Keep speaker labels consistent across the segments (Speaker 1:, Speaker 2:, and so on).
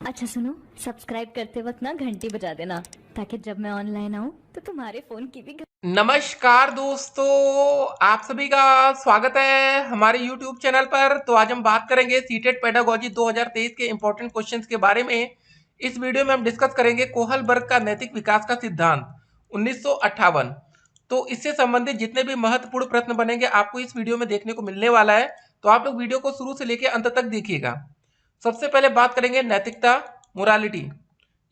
Speaker 1: अच्छा सुनो, सब्सक्राइब करते वक्त ना घंटी बजा देना ताकि जब मैं ऑनलाइन आऊँ तो तुम्हारे फोन की भी
Speaker 2: नमस्कार दोस्तों, आप सभी का स्वागत है हमारे YouTube चैनल पर। तो आज हम बात करेंगे सीटेट पेडागोजी 2023 के इंपॉर्टेंट क्वेश्चंस के बारे में। इस वीडियो में हम डिस्कस करेंगे कोहलबर्ग का नैतिक विकास का सिद्धांत 1958। तो इससे संबंधित जितने भी महत्वपूर्ण प्रश्न बनेंगे आपको इस वीडियो में देखने को मिलने वाला है। तो आप लोग वीडियो को शुरू से लेकर अंत तक देखिएगा। सबसे पहले बात करेंगे नैतिकता, मोरालिटी।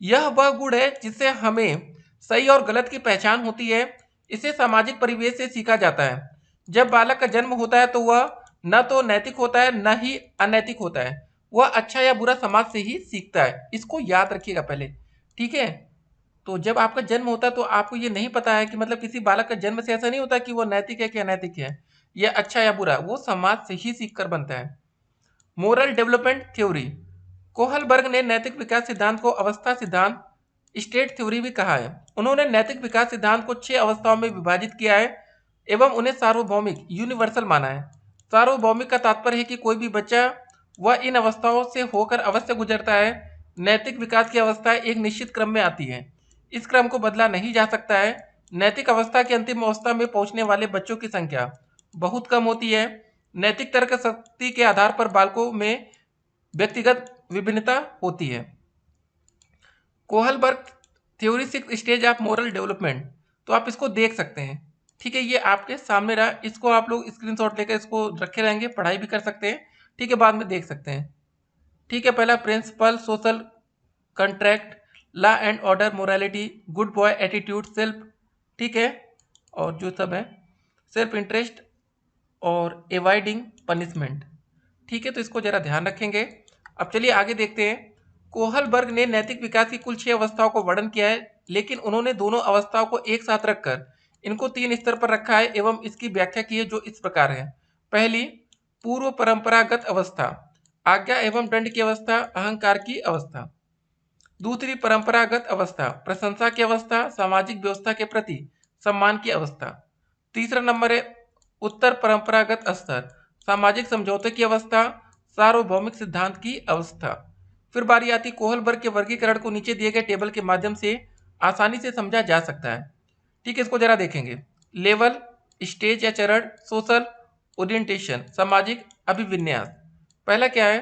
Speaker 2: यह वह गुण है जिससे हमें सही और गलत की पहचान होती है। इसे सामाजिक परिवेश से सीखा जाता है। जब बालक का जन्म होता है तो वह न तो नैतिक होता है न ही अनैतिक होता है। वह अच्छा या बुरा समाज से ही सीखता है। इसको याद रखिएगा पहले, ठीक है। तो जब आपका जन्म होता है तो आपको ये नहीं पता है कि मतलब किसी बालक का जन्म से ऐसा नहीं होता कि वो नैतिक है कि अनैतिक है, या अच्छा या बुरा, वो समाज से ही सीख कर बनता है। Moral development theory. कोहलबर्ग ने नैतिक विकास सिद्धांत को अवस्था सिद्धांत, स्टेट थ्योरी भी कहा है। उन्होंने नैतिक विकास सिद्धांत को 6 अवस्थाओं में विभाजित किया है एवं उन्हें सार्वभौमिक, यूनिवर्सल माना है। सार्वभौमिक का तात्पर्य है कि कोई भी बच्चा वह इन अवस्थाओं से होकर अवश्य गुजरता है। नैतिक विकास की अवस्थाएं एक निश्चित क्रम में आती है। इस क्रम को बदला नहीं जा सकता है। नैतिक अवस्था की अंतिम अवस्था में पहुंचने वाले बच्चों की संख्या बहुत कम होती है। नैतिक तर्क शक्ति के आधार पर बालकों में व्यक्तिगत विभिन्नता होती है। Kohlberg theory 6 stage of moral development, तो आप इसको देख सकते हैं, ठीक है। ये आपके सामने रहा, इसको आप लोग स्क्रीनशॉट लेकर इसको रखे रहेंगे, पढ़ाई भी कर सकते हैं, ठीक है, बाद में देख सकते हैं, ठीक है। पहला principle, social contract, law and order, morality, good boy attitude, self, ठीक है, और जो सब है सेल्फ इंटरेस्ट और एवॉइडिंग पनिशमेंट, ठीक है। तो इसको जरा ध्यान रखेंगे। अब चलिए आगे देखते हैं। कोहलबर्ग ने नैतिक विकास की कुल 6 अवस्थाओं को वर्णन किया है, लेकिन उन्होंने दोनों अवस्थाओं को एक साथ रखकर इनको 3 स्तर पर रखा है एवं इसकी व्याख्या की है, जो इस प्रकार है। पहली, पूर्व परंपरागत अवस्था, आज्ञा एवं दंड की अवस्था, अहंकार की अवस्था। दूसरी परंपरागत अवस्था, प्रशंसा की अवस्था, सामाजिक व्यवस्था के प्रति सम्मान की अवस्था। तीसरा नंबर है उत्तर परंपरागत स्तर, सामाजिक समझौते की अवस्था, सार्वभौमिक सिद्धांत की अवस्था। फिर बारी आती कोहलबर्ग के वर्गीकरण को नीचे दिए गए टेबल के माध्यम से आसानी से समझा जा सकता है, ठीक है। इसको जरा देखेंगे। लेवल, स्टेज या चरण, सोशल ओरिएंटेशन, सामाजिक अभिविन्यास। पहला क्या है,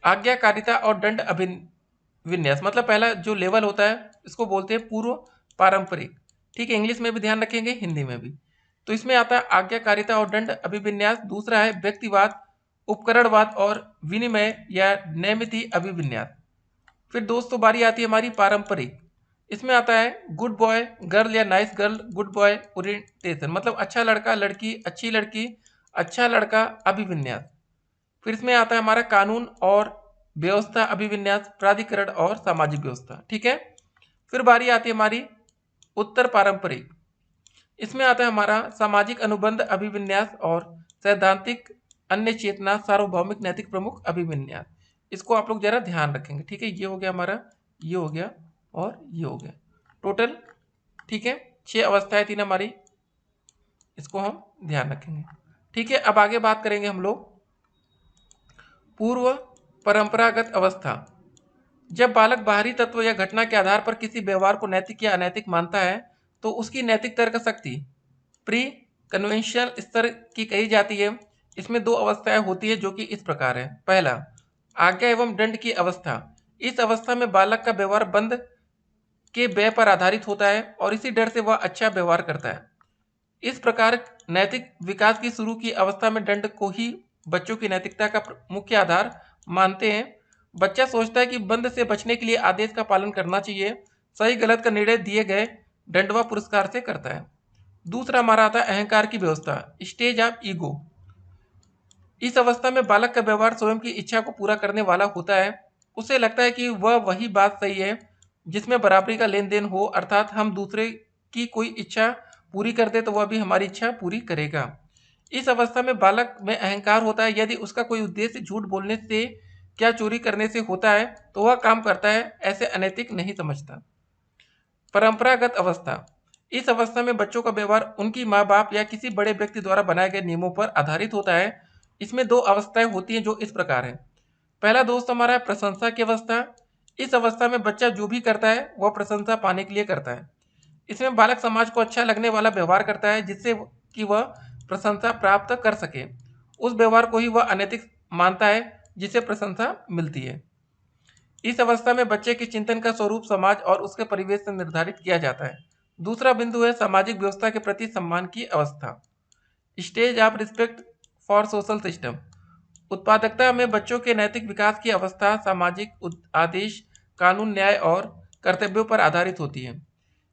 Speaker 2: आज्ञाकारिता और दंड अभिविन्यास। मतलब पहला जो लेवल होता है इसको बोलते हैं पूर्व पारंपरिक, ठीक है। इंग्लिश में भी ध्यान रखेंगे, हिंदी में भी। तो इसमें आता है आज्ञाकारिता और दंड अभिविन्यास। दूसरा है व्यक्तिवाद, उपकरणवाद और विनिमय या नैमिति अभिविन्यास। फिर दोस्तों बारी आती है हमारी पारंपरिक। इसमें आता है गुड बॉय गर्ल या nice girl, good boy orientation, मतलब अच्छा लड़का लड़की, अच्छी लड़की, अच्छा लड़का अभिविन्यास। फिर इसमें आता है हमारा कानून और व्यवस्था अभिविन्यास, प्राधिकरण और सामाजिक व्यवस्था, ठीक है। फिर बारी आती है हमारी उत्तर पारंपरिक। इसमें आता है हमारा सामाजिक अनुबंध अभिविन्यास और सैद्धांतिक अन्य चेतना, सार्वभौमिक नैतिक प्रमुख अभिविन्यास। इसको आप लोग जरा ध्यान रखेंगे, ठीक है। ये हो गया हमारा, ये हो गया और ये हो गया टोटल, ठीक है। 6 अवस्थाएं थी ना हमारी, इसको हम ध्यान रखेंगे, ठीक है। अब आगे बात करेंगे हम लोग पूर्व परंपरागत अवस्था। जब बालक बाहरी तत्व या घटना के आधार पर किसी व्यवहार को नैतिक या अनैतिक मानता है तो उसकी नैतिक तर्क शक्ति प्री कन्वेंशनल स्तर की कही जाती है। इसमें 2 अवस्थाएं होती है जो कि इस प्रकार है। पहला, आज्ञा एवं दंड की अवस्था। इस अवस्था में बालक का व्यवहार बंद के व्यय पर आधारित होता है और इसी डर से वह अच्छा व्यवहार करता है। इस प्रकार नैतिक विकास की शुरू की अवस्था में दंड को ही बच्चों की नैतिकता का मुख्य आधार मानते हैं। बच्चा सोचता है कि बंद से बचने के लिए आदेश का पालन करना चाहिए। सही गलत का निर्णय दिए गए दंड व पुरस्कार से करता है। दूसरा हमारा आता है अहंकार की व्यवस्था, स्टेज ऑफ ईगो। इस अवस्था में बालक का व्यवहार स्वयं की इच्छा को पूरा करने वाला होता है। उसे लगता है कि वह वही बात सही है जिसमें बराबरी का लेन देन हो, अर्थात हम दूसरे की कोई इच्छा पूरी कर दे तो वह भी हमारी इच्छा पूरी करेगा। इस अवस्था में बालक में अहंकार होता है। यदि उसका कोई उद्देश्य झूठ बोलने से, क्या चोरी करने से होता है तो वह काम करता है, ऐसे अनैतिक नहीं समझता। परंपरागत अवस्था। इस अवस्था में बच्चों का व्यवहार उनकी माँ बाप या किसी बड़े व्यक्ति द्वारा बनाए गए नियमों पर आधारित होता है। इसमें 2 अवस्थाएं होती हैं जो इस प्रकार है। पहला दोस्त हमारा है प्रशंसा की अवस्था। इस अवस्था में बच्चा जो भी करता है वह प्रशंसा पाने के लिए करता है। इसमें बालक समाज को अच्छा लगने वाला व्यवहार करता है जिससे कि वह प्रशंसा प्राप्त कर सके। उस व्यवहार को ही वह अनैतिक मानता है जिसे प्रशंसा मिलती है। इस अवस्था में बच्चे के चिंतन का स्वरूप समाज और उसके परिवेश से निर्धारित किया जाता है। दूसरा बिंदु है सामाजिक व्यवस्था के प्रति सम्मान की अवस्था। Stage of respect for social system. उत्पादकता में बच्चों के नैतिक विकास की अवस्था सामाजिक आदेश, कानून, न्याय और कर्तव्यों पर आधारित होती है।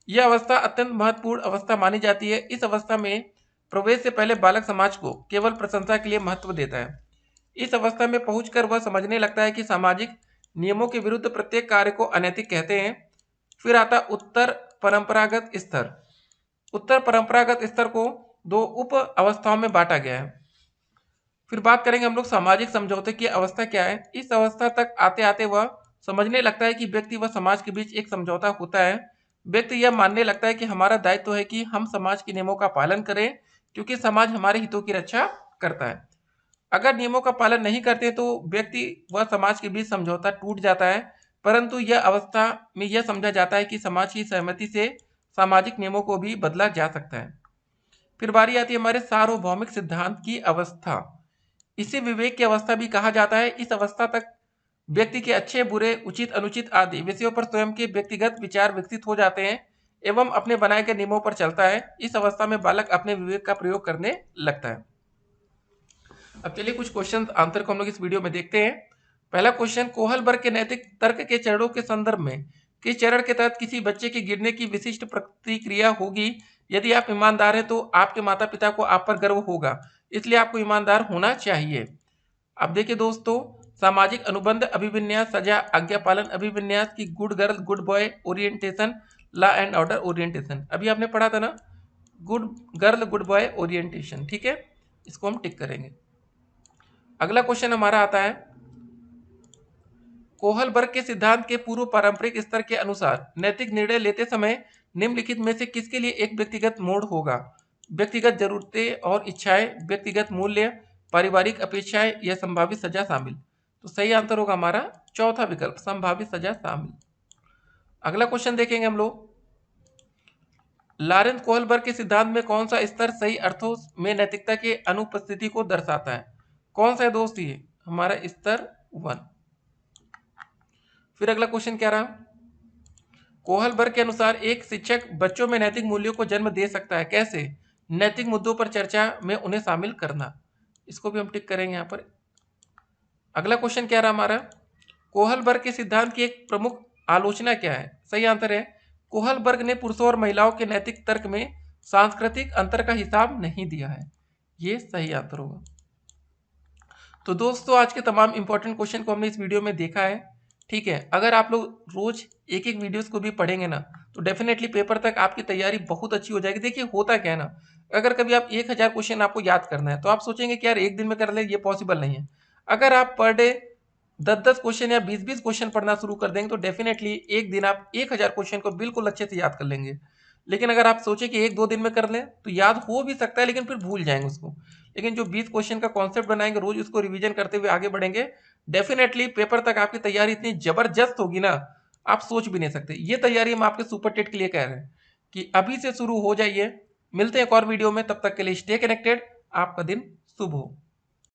Speaker 2: यह अवस्था अत्यंत महत्वपूर्ण अवस्था मानी जाती है। इस अवस्था में प्रवेश से पहले बालक समाज को केवल प्रशंसा के लिए महत्व देता है। इस अवस्था में पहुंचकर वह समझने लगता है कि सामाजिक नियमों के विरुद्ध प्रत्येक कार्य को अनैतिक कहते हैं। फिर आता उत्तर परंपरागत स्तर। उत्तर परंपरागत स्तर को दो उप अवस्थाओं में बांटा गया है। फिर बात करेंगे हम लोग सामाजिक समझौते की अवस्था क्या है। इस अवस्था तक आते आते वह समझने लगता है कि व्यक्ति व समाज के बीच एक समझौता होता है। व्यक्ति यह मानने लगता है कि हमारा दायित्व है कि हम समाज के नियमों का पालन करें क्योंकि समाज हमारे हितों की रक्षा करता है। अगर नियमों का पालन नहीं करते तो व्यक्ति व समाज के बीच समझौता टूट जाता है, परंतु यह अवस्था में यह समझा जाता है कि समाज की सहमति से सामाजिक नियमों को भी बदला जा सकता है। फिर बारी आती है हमारे सार्वभौमिक सिद्धांत की अवस्था। इसे विवेक की अवस्था भी कहा जाता है। इस अवस्था तक व्यक्ति के अच्छे, बुरे, उचित, अनुचित आदि विषयों पर स्वयं के व्यक्तिगत विचार विकसित हो जाते हैं एवं अपने बनाए गए नियमों पर चलता है। इस अवस्था में बालक अपने विवेक का प्रयोग करने लगता है। अब चलिए कुछ क्वेश्चन आंसर को हम लोग इस वीडियो में देखते हैं। पहला क्वेश्चन, कोहलबर्ग के नैतिक तर्क के चरणों के संदर्भ में किस चरण के तहत किसी बच्चे के गिरने की विशिष्ट प्रतिक्रिया होगी? यदि आप ईमानदार हैं तो आपके माता पिता को आप पर गर्व होगा, इसलिए आपको ईमानदार होना चाहिए। अब देखिए दोस्तों, सामाजिक अनुबंध अभिविन्यास, सजा, आज्ञा पालन अभिविन्यास की good girl good boy orientation, law and order orientation. अभी आपने पढ़ा था ना, good girl good boy orientation. ठीक है, इसको हम टिक करेंगे। अगला क्वेश्चन हमारा आता है, कोहलबर्ग के सिद्धांत के पूर्व पारंपरिक स्तर के अनुसार नैतिक निर्णय लेते समय निम्नलिखित में से किसके लिए एक व्यक्तिगत मोड होगा? व्यक्तिगत जरूरतें और इच्छाएं, व्यक्तिगत मूल्य, पारिवारिक अपेक्षाएं या संभावित सजा शामिल? तो सही आंसर होगा हमारा चौथा विकल्प, संभावित सजा शामिल। अगला क्वेश्चन देखेंगे हम लोग, लॉरेंस कोहलबर्ग के सिद्धांत में कौन सा स्तर सही अर्थों में नैतिकता के अनुपस्थिति को दर्शाता है? कौन सा है दोस्त? ये हमारा स्तर 1। फिर अगला क्वेश्चन क्या रहा, कोहलबर्ग के अनुसार एक शिक्षक बच्चों में नैतिक मूल्यों को जन्म दे सकता है, कैसे? नैतिक मुद्दों पर चर्चा में उन्हें शामिल करना। इसको भी हम टिक करेंगे यहाँ पर। अगला क्वेश्चन क्या रहा हमारा, कोहलबर्ग के सिद्धांत की एक प्रमुख आलोचना क्या है? सही आंसर है, कोहलबर्ग ने पुरुषों और महिलाओं के नैतिक तर्क में सांस्कृतिक अंतर का हिसाब नहीं दिया है। ये सही आंसर होगा। तो दोस्तों, आज के तमाम इंपॉर्टेंट क्वेश्चन को हमने इस वीडियो में देखा है। ठीक है, अगर आप लोग रोज एक एक वीडियोस को भी पढ़ेंगे ना तो डेफिनेटली पेपर तक आपकी तैयारी बहुत अच्छी हो जाएगी। देखिए होता क्या है ना, अगर कभी आप 1000 क्वेश्चन आपको याद करना है तो आप सोचेंगे कि यार एक दिन में कर ले, ये पॉसिबल नहीं है। अगर आप पर डे 10-10 क्वेश्चन या 20-20 क्वेश्चन पढ़ना शुरू कर देंगे तो डेफिनेटली एक दिन आप 1000 क्वेश्चन को बिल्कुल अच्छे से याद कर लेंगे। लेकिन अगर आप सोचे कि 1-2 दिन में कर लें तो याद हो भी सकता है, लेकिन फिर भूल जाएंगे उसको। लेकिन जो 20 क्वेश्चन का कॉन्सेप्ट बनाएंगे, रोज उसको रिवीजन करते हुए आगे बढ़ेंगे, डेफिनेटली पेपर तक आपकी तैयारी इतनी जबरदस्त होगी ना, आप सोच भी नहीं सकते। ये तैयारी हम आपके सुपर टेट के लिए कह रहे हैं कि अभी से शुरू हो जाइए। मिलते हैं एक और वीडियो में, तब तक के लिए स्टे कनेक्टेड। आपका दिन शुभ हो।